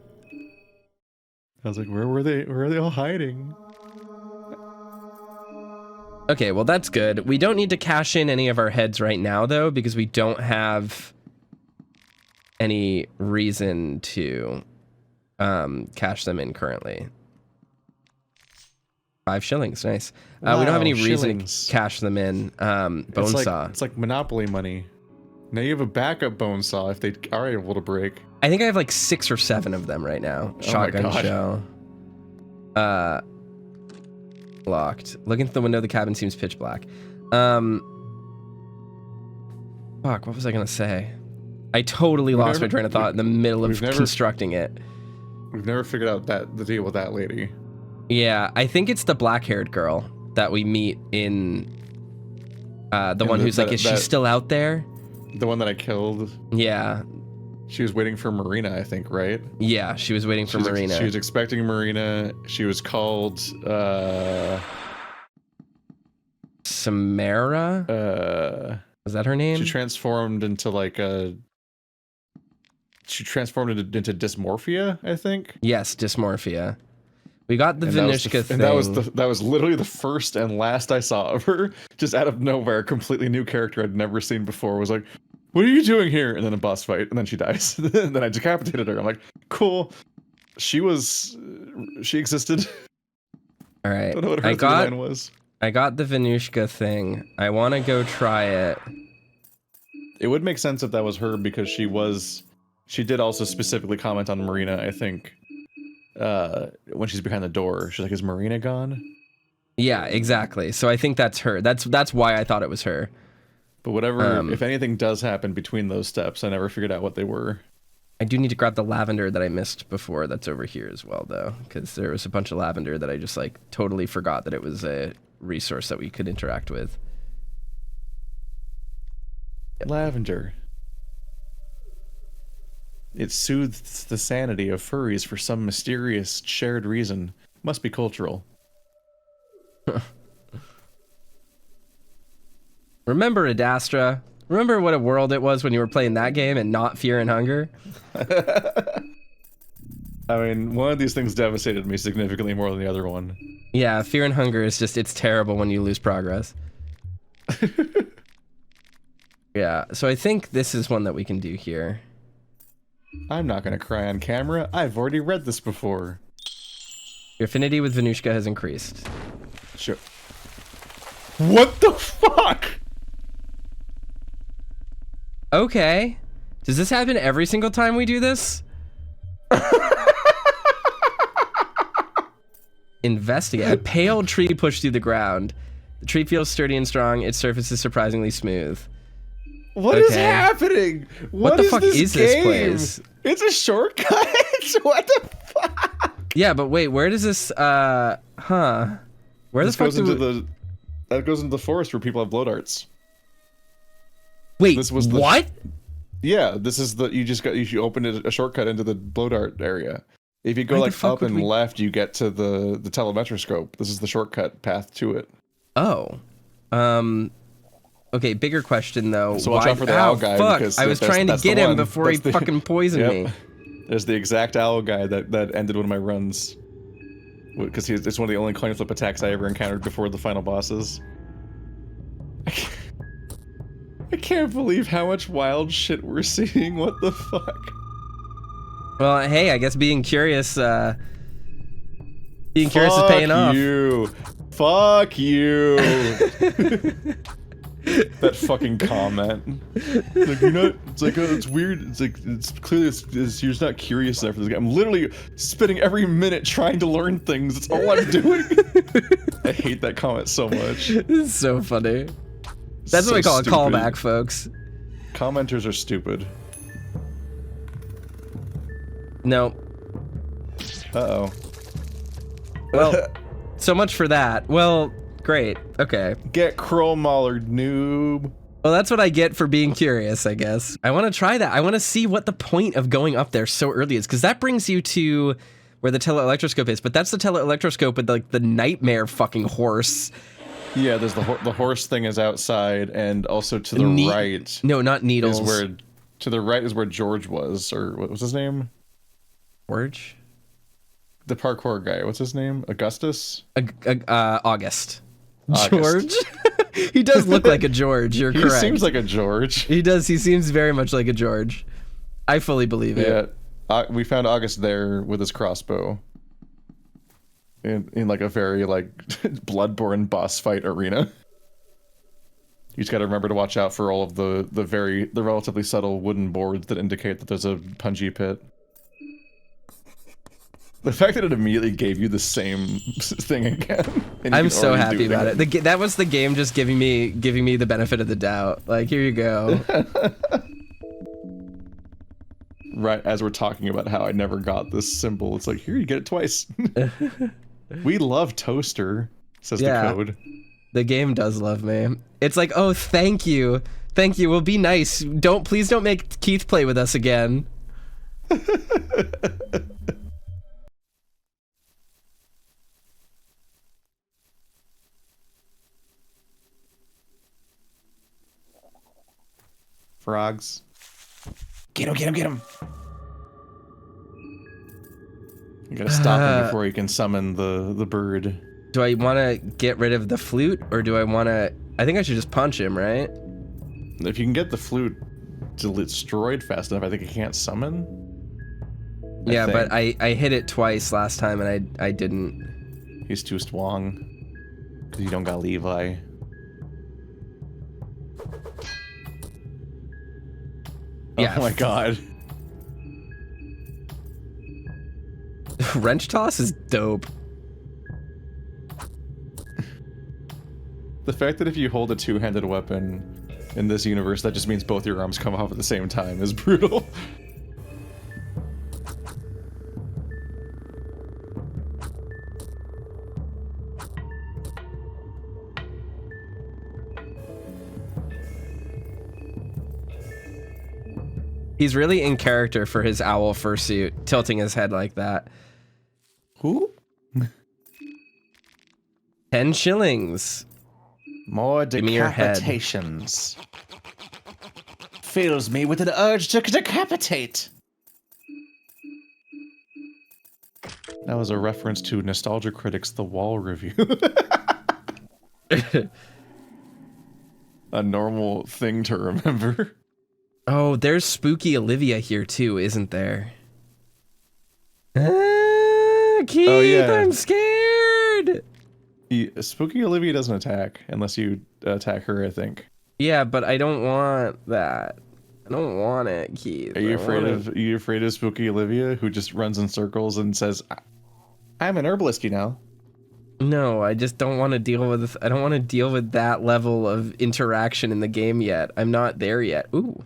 I was like, where were they? Where are they all hiding? Okay, well, that's good. We don't need to cash in any of our heads right now, though, because we don't have any reason to cash them in currently. 5 shillings, nice. Wow, we don't have any reason to cash them in. Bone saw. It's like Monopoly money. Now you have a backup bone saw if they are able to break. I think I have like 6 or 7 of them right now. Shotgun shell. Locked. Looking through the window, the cabin seems pitch black. Fuck, what was I gonna say? I totally lost my train of thought in the middle of constructing it. We've never figured out the deal with that lady. Yeah, I think it's the black-haired girl that we meet in the one who's like, is she still out there? The one that I killed. Yeah. She was waiting for Marina, I think, right? Yeah, she was waiting for Marina. She was expecting Marina. She was called Samara? Was that her name? She transformed into like She transformed into dysmorphia, I think. Yes, dysmorphia. We got the Venushka thing. And that was literally the first and last I saw of her. Just out of nowhere, a completely new character I'd never seen before was like, what are you doing here? And then a boss fight, and then she dies. And then I decapitated her. I'm like, cool. She existed. All right. I don't know what her line was. I got the Venushka thing. I want to go try it. It would make sense if that was her, because she did also specifically comment on Marina, I think. When she's behind the door, she's like, is Marina gone? Yeah, exactly. So I think that's her. That's why I thought it was her. But whatever, if anything does happen between those steps, I never figured out what they were. I do need to grab the lavender that I missed before. That's over here as well, though, because there was a bunch of lavender that I just like totally forgot that it was a resource that we could interact with. Yep. Lavender. It soothes the sanity of furries for some mysterious shared reason. Must be cultural. Remember, Adastra? Remember what a world it was when you were playing that game and not Fear and Hunger? I mean, one of these things devastated me significantly more than the other one. Yeah, Fear and Hunger is just, it's terrible when you lose progress. Yeah, so I think this is one that we can do here. I'm not gonna cry on camera. I've already read this before. Your affinity with Venushka has increased. Sure. What the fuck? Okay. Does this happen every single time we do this? Investigate. A pale tree pushed through the ground. The tree feels sturdy and strong. Its surface is surprisingly smooth. What is happening? What the fuck is this place? It's a shortcut. What the fuck? Yeah, but wait, where does this Where the fuck that goes into the forest where people have blow darts. Wait, what? Yeah, this is you opened a shortcut into the blow dart area. If you go like up and left, you get to the telemetroscope. This is the shortcut path to it. Oh. Okay, bigger question though. So watch out for the owl guy. Fuck. Because I was trying to get him before he fucking poisoned me. There's the exact owl guy that ended one of my runs. because it's one of the only coin flip attacks I ever encountered before the final bosses. I can't believe how much wild shit we're seeing. What the fuck? Well, hey, I guess being curious is paying off. Fuck you. That fucking comment. Like, you're not, it's like, oh, it's weird. It's like, it's clearly, you're just not curious enough for this game. I'm literally spending every minute trying to learn things. That's all I'm doing. I hate that comment so much. This is so funny. That's So what we call stupid. a callback, folks. Commenters are stupid. No. Uh-oh. Well, so much for that. Well, great. Okay. Get Crow Mallard, noob. Well, that's what I get for being curious, I guess. I want to try that. I want to see what the point of going up there so early is, because that brings you to where the teleelectroscope is, but that's the teleelectroscope with, like, the nightmare fucking horse. Yeah, there's the horse thing is outside, and also to the right. No, not Needles. Is where, to the right is where George was, or what was his name? George? The parkour guy. What's his name? Augustus? August. George? He does look like a George, you're correct. He seems like a George. He does, he seems very much like a George. I fully believe it. Yeah, we found August there with his crossbow. In like a very, like, Bloodborne boss fight arena. You just gotta remember to watch out for all of the relatively subtle wooden boards that indicate that there's a punji pit. The fact that it immediately gave you the same thing again. I'm so happy about it. That was the game just giving me the benefit of the doubt. Like, here you go. Right as we're talking about how I never got this symbol, it's like, here, you get it twice. We love Toaster, says the code. The game does love me. It's like, oh, thank you. Thank you. Well, be nice. Please don't make Keith play with us again. Frogs. Get him. You gotta stop him before he can summon the bird. Do I want to get rid of the flute, or do I want to... I think I should just punch him, right? If you can get the flute destroyed fast enough, I think it can't summon. Yeah, but I hit it twice last time, and I didn't. He's too strong. Because you don't got Levi. Yeah. Oh my god. Wrench toss is dope. The fact that if you hold a two-handed weapon in this universe, that just means both your arms come off at the same time is brutal. He's really in character for his owl fursuit, tilting his head like that. Who? 10 shillings. More decapitations. Fills me with an urge to decapitate. That was a reference to Nostalgia Critic's The Wall review. A normal thing to remember. Oh, there's Spooky Olivia here too, isn't there? Keith, Oh, yeah. I'm scared! Spooky Olivia doesn't attack unless you attack her, I think. Yeah, but I don't want that. I don't want it, Keith. Are you afraid of Spooky Olivia, who just runs in circles and says, "I'm an herbalist, you know"? No, I just don't want to deal with. I don't want to deal with that level of interaction in the game yet. I'm not there yet. Ooh.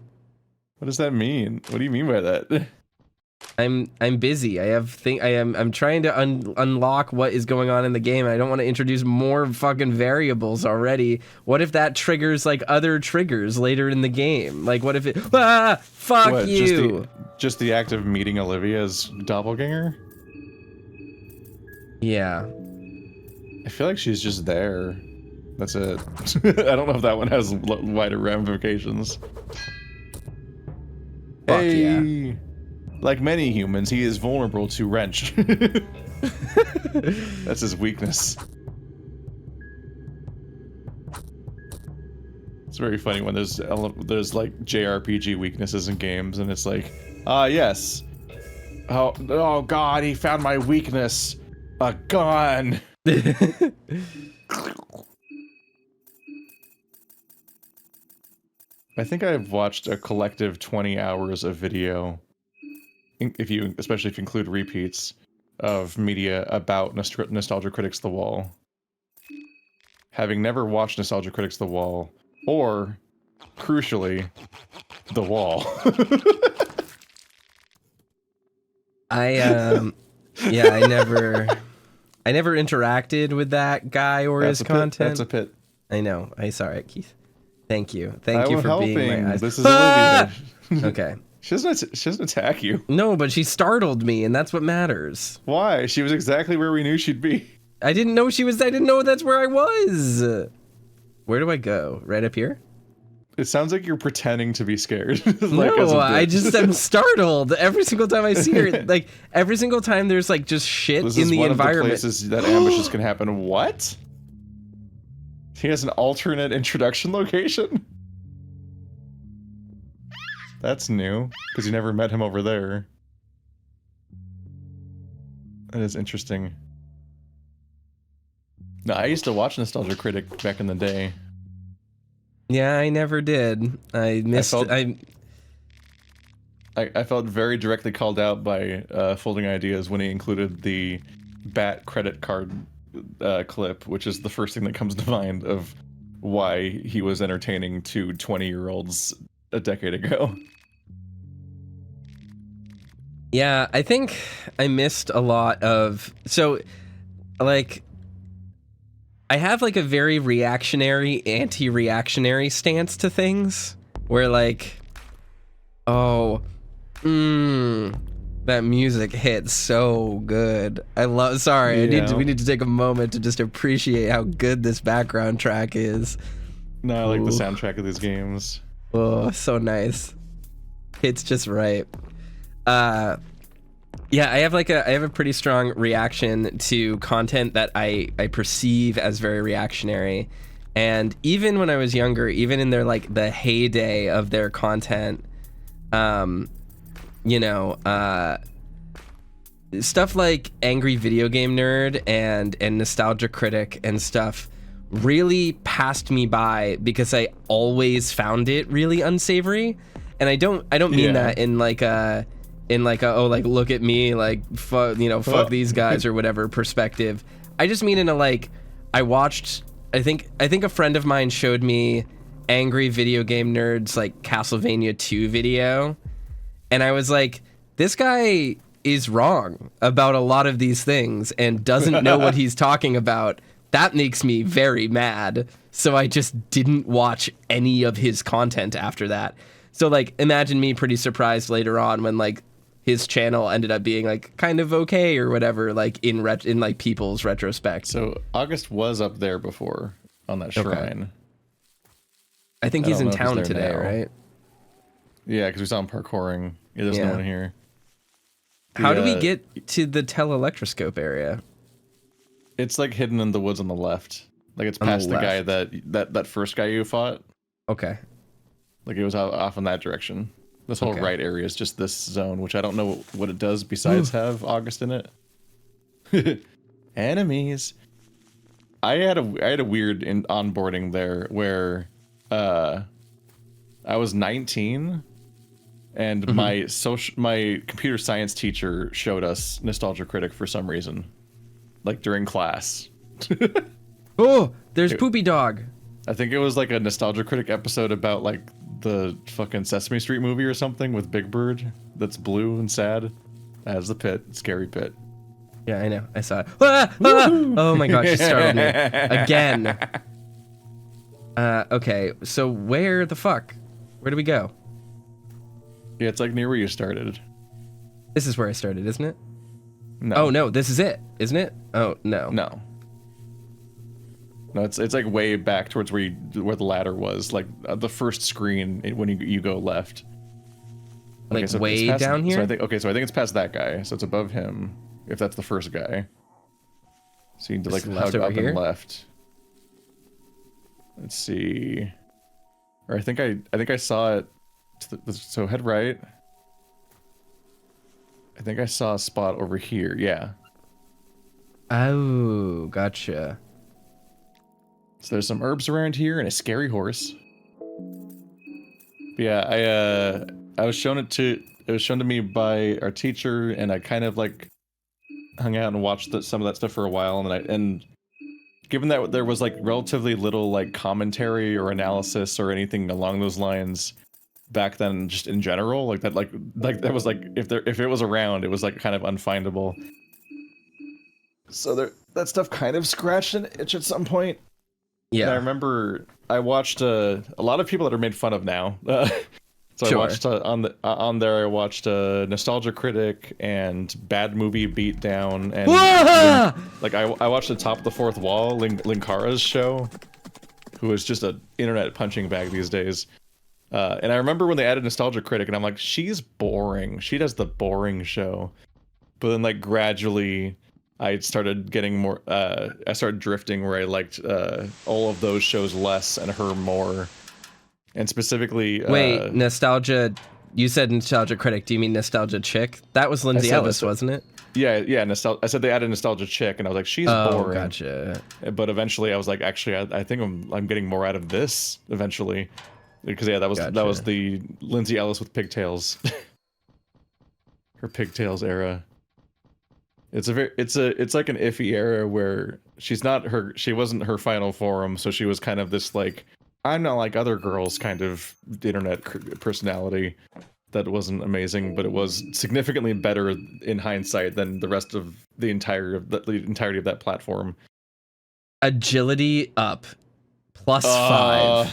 What does that mean? What do you mean by that? I'm busy. I'm trying to unlock what is going on in the game. And I don't want to introduce more fucking variables already. What if that triggers like other triggers later in the game? Like what if it fuck What, you. Just the act of meeting Olivia's doppelganger? Yeah. I feel like she's just there. That's it. I don't know if that one has wider ramifications. Fuck yeah. Like many humans, he is vulnerable to wrench. That's his weakness. It's very funny when there's like jRPG weaknesses in games, and it's like, yes. Oh God, he found my weakness. A gun. I think I've watched a collective 20 hours of video, especially if you include repeats, of media about Nostalgia Critics The Wall. Having never watched Nostalgia Critics The Wall, or, crucially, The Wall. Yeah, I never interacted with that guy or his content. That's a pit. I know. I saw it, Keith. Thank you for helping. Being my eyes. This is Olivia. Okay. She doesn't attack you. No, but she startled me, and that's what matters. Why? She was exactly where we knew she'd be. I didn't know that's where I was. Where do I go? Right up here? It sounds like you're pretending to be scared. No, I'm startled every single time I see her. Like, every single time there's like just shit this in is the one environment. Of the places that ambushes can happen. What? He has an alternate introduction location? That's new, because you never met him over there. That is interesting. No, I used to watch Nostalgia Critic back in the day. Yeah, I never did. I felt very directly called out by Folding Ideas when he included the Bat credit card clip, which is the first thing that comes to mind of why he was entertaining to 20-year-olds a decade ago. Yeah, I think I missed a lot of... So, like... I have like a very reactionary, anti-reactionary stance to things, where like, that music hits so good. Sorry, Yeah. we need to take a moment to just appreciate how good this background track is. No, I like the soundtrack of these games. Oh, so nice. It's just right. Yeah, I have a pretty strong reaction to content that I perceive as very reactionary. And even when I was younger, even in their like the heyday of their content, stuff like Angry Video Game Nerd and Nostalgia Critic and stuff really passed me by because I always found it really unsavory. And I don't mean that in like a oh, like, look at me, like, fuck these guys or whatever perspective. I just mean in a like, I think a friend of mine showed me Angry Video Game Nerd's like Castlevania 2 video, and I was like, this guy is wrong about a lot of these things and doesn't know what he's talking about. That makes me very mad. So I just didn't watch any of his content after that. So like, imagine me pretty surprised later on when like his channel ended up being like kind of okay or whatever, like in like people's retrospect. So August was up there before on that shrine. Okay. I think he's in town today, right? Yeah, because we saw him parkouring. Yeah, there's no one here. How do we get to the teleelectroscope area? It's like hidden in the woods on the left. Like it's past the guy that first guy you fought. Okay. Like it was off in that direction. This whole right area is just this zone, which I don't know what it does besides have August in it. Enemies. I had a weird onboarding there where I was 19 and my computer science teacher showed us Nostalgia Critic for some reason, like during class. Oh, there's Poopy Dog. I think it was like a Nostalgia Critic episode about like the fucking Sesame Street movie or something with Big Bird that's blue and sad as the pit, scary pit. Yeah, I know. I saw it. Oh my gosh, she startled me again. Okay, so where the fuck? Where do we go? Yeah, it's like near where you started. This is where I started, isn't it? No. Oh no, this is it, isn't it? Oh no. No. No, it's like way back towards where the ladder was, like the first screen when you go left. Like okay, so way down here. So I think it's past that guy. So it's above him. if that's the first guy. So you need to like left hug over up here? and left. Let's see. Or I think I saw it. So head right. I think I saw a spot over here. Yeah. Oh, gotcha. So there's some herbs around here and a scary horse. But yeah, I was shown it was shown to me by our teacher, and I kind of like hung out and watched some of that stuff for a while, and given that there was like relatively little like commentary or analysis or anything along those lines back then, just in general, like that that was like if it was around, it was like kind of unfindable. So that stuff kind of scratched an itch at some point. Yeah. And I remember I watched a lot of people that are made fun of now. So Sure. I watched on there. I watched Nostalgia Critic and Bad Movie Beatdown, and like I watched the Top of the Fourth Wall, Linkara's show, who is just an internet punching bag these days. And I remember when they added Nostalgia Critic, and I'm like, she's boring. She does the boring show. But then like gradually, I started getting more. I started drifting where I liked all of those shows less and her more. And specifically, Wait, Nostalgia. You said Nostalgia Critic. Do you mean Nostalgia Chick? That was Lindsay Ellis, wasn't it? Yeah. I said they added Nostalgia Chick, and I was like, she's boring. Gotcha. But eventually, I was like, actually, I think I'm getting more out of this eventually, because yeah, that was the Lindsay Ellis with pigtails, her pigtails era. It's like an iffy era where she wasn't her final form, so she was kind of this like, I'm not like other girls kind of internet personality that wasn't amazing, but it was significantly better in hindsight than the rest of the entirety of that platform. Agility up, +5.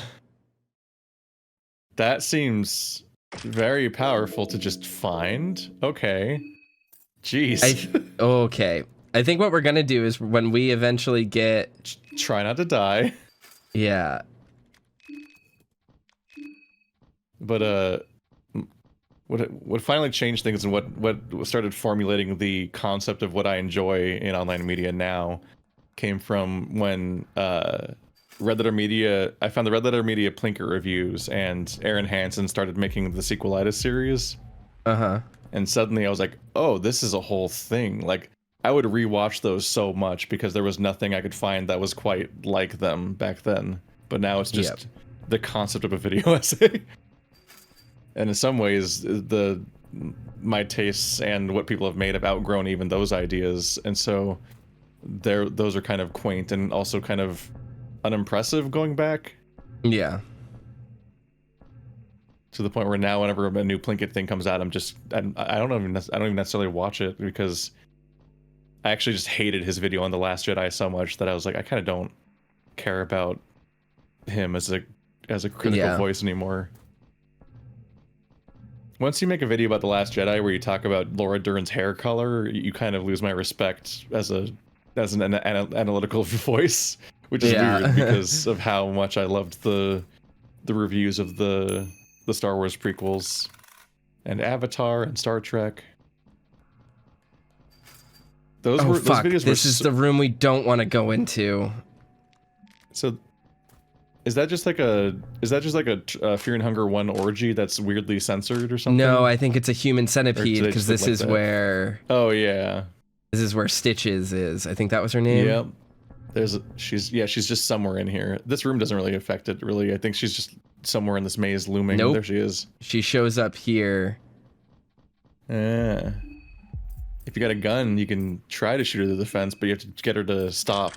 That seems very powerful to just find. Okay. Jeez. Okay. I think what we're gonna do is when we eventually get... Try not to die. Yeah. But what finally changed things and what started formulating the concept of what I enjoy in online media now came from when Red Letter Media, I found the Red Letter Media Plinker reviews, and Aaron Hansen started making the Sequelitis series. And suddenly I was like, oh, this is a whole thing. Like, I would rewatch those so much because there was nothing I could find that was quite like them back then. But now it's just the concept of a video essay. And in some ways, my tastes and what people have made have outgrown even those ideas. And so those are kind of quaint and also kind of unimpressive going back. Yeah. To the point where now whenever a new Plinkett thing comes out, I don't even necessarily watch it, because I actually just hated his video on The Last Jedi so much that I was like, I kind of don't care about him as a critical voice anymore. Once you make a video about The Last Jedi where you talk about Laura Dern's hair color, you kind of lose my respect as an analytical voice, which is weird because of how much I loved the reviews of the Star Wars prequels and Avatar and Star Trek. Those videos this is the room we don't want to go into. So is that just like a Fear and Hunger 1 orgy that's weirdly censored or something? No, I think it's a human centipede, because this is where... Oh, yeah. This is where Stitches is. I think that was her name. Yep. She's just somewhere in here. This room doesn't really affect it, really. I think she's just somewhere in this maze looming. Nope. There she is. She shows up here. If you got a gun, you can try to shoot her to the fence, but you have to get her to stop,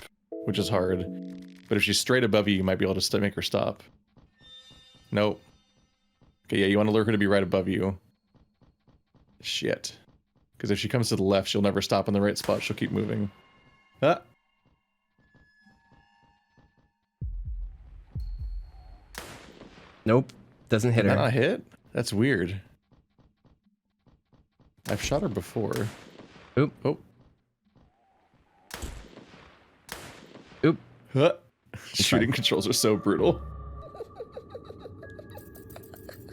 which is hard. But if she's straight above you, you might be able to make her stop. Nope. Okay, yeah, you want to lure her to be right above you. Shit. Because if she comes to the left, she'll never stop in the right spot. She'll keep moving. Ah. Nope. Doesn't hit her. Not hit? That's weird. I've shot her before. Oop. Oh. Oop. Huh. Shooting controls are so brutal.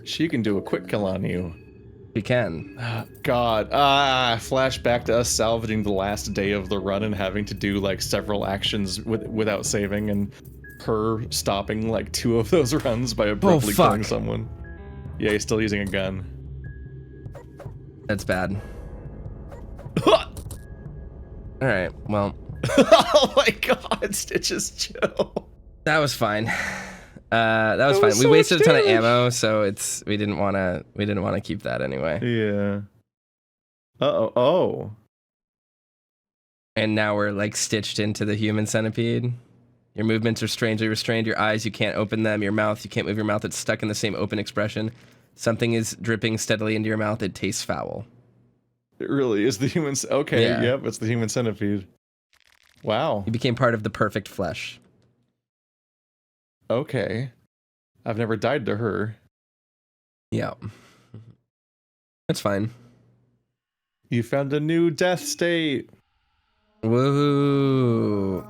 She can do a quick kill on you. We can. God, flashback to us salvaging the last day of the run and having to do like several actions without saving, and her stopping like 2 of those runs by abruptly killing someone. Yeah, he's still using a gun. That's bad. All right, well. Oh my God, Stitches, chill. That was fine. That was fine. We so wasted a ton of damage. ammo, so we didn't want to keep that anyway. Yeah. Oh. And now we're like stitched into the human centipede. Your movements are strangely restrained. Your eyes, you can't open them. Your mouth, you can't move your mouth. It's stuck in the same open expression. Something is dripping steadily into your mouth. It tastes foul. It really is the human. Okay, Yeah. Yep, it's the human centipede. Wow. You became part of the perfect flesh. Okay. I've never died to her. Yeah. That's fine. You found a new death state. Woohoo.